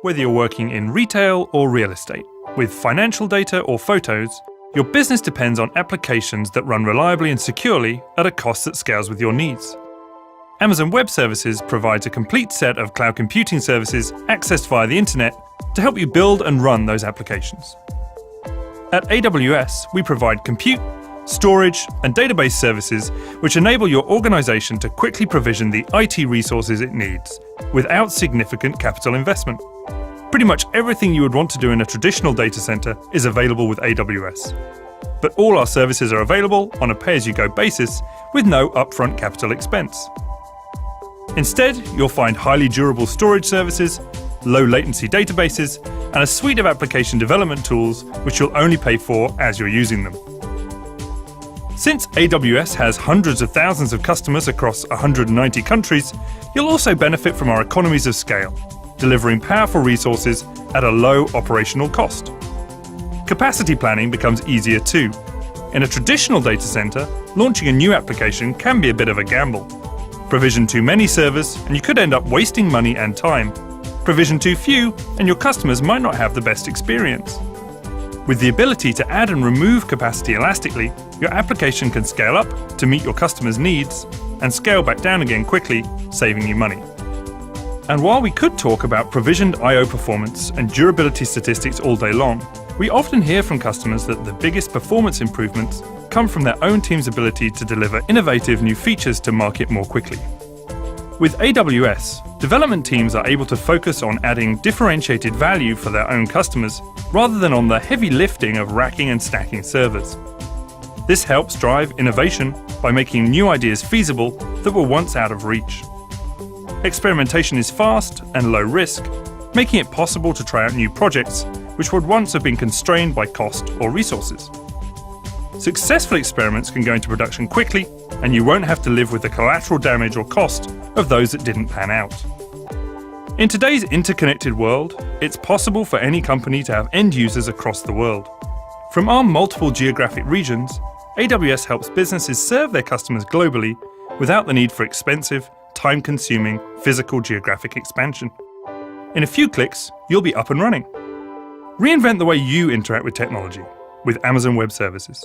Whether you're working in retail or real estate, with financial data or photos, your business depends on applications that run reliably and securely at a cost that scales with your needs. Amazon Web Services provides a complete set of cloud computing services accessed via the internet to help you build and run those applications. At AWS, we provide compute, storage, and database services which enable your organization to quickly provision the IT resources it needs without significant capital investment. Pretty much everything you would want to do in a traditional data center is available with AWS. But all our services are available on a pay-as-you-go basis with no upfront capital expense. Instead, you'll find highly durable storage services, low-latency databases, and a suite of application development tools which you'll only pay for as you're using them. Since AWS has hundreds of thousands of customers across 190 countries, you'll also benefit from our economies of scale, delivering powerful resources at a low operational cost. Capacity planning becomes easier too. In a traditional data center, launching a new application can be a bit of a gamble. Provision too many servers, and you could end up wasting money and time. Provision too few, and your customers might not have the best experience. With the ability to add and remove capacity elastically, your application can scale up to meet your customers' needs and scale back down again quickly, saving you money. And while we could talk about provisioned I/O performance and durability statistics all day long, we often hear from customers that the biggest performance improvements come from their own team's ability to deliver innovative new features to market more quickly. With AWS, development teams are able to focus on adding differentiated value for their own customers rather than on the heavy lifting of racking and stacking servers. This helps drive innovation by making new ideas feasible that were once out of reach. Experimentation is fast and low risk, making it possible to try out new projects which would once have been constrained by cost or resources. Successful experiments can go into production quickly, and you won't have to live with the collateral damage or cost of those that didn't pan out. In today's interconnected world, it's possible for any company to have end users across the world. From our multiple geographic regions, AWS helps businesses serve their customers globally without the need for expensive, time-consuming physical geographic expansion. In a few clicks, you'll be up and running. Reinvent the way you interact with technology with Amazon Web Services.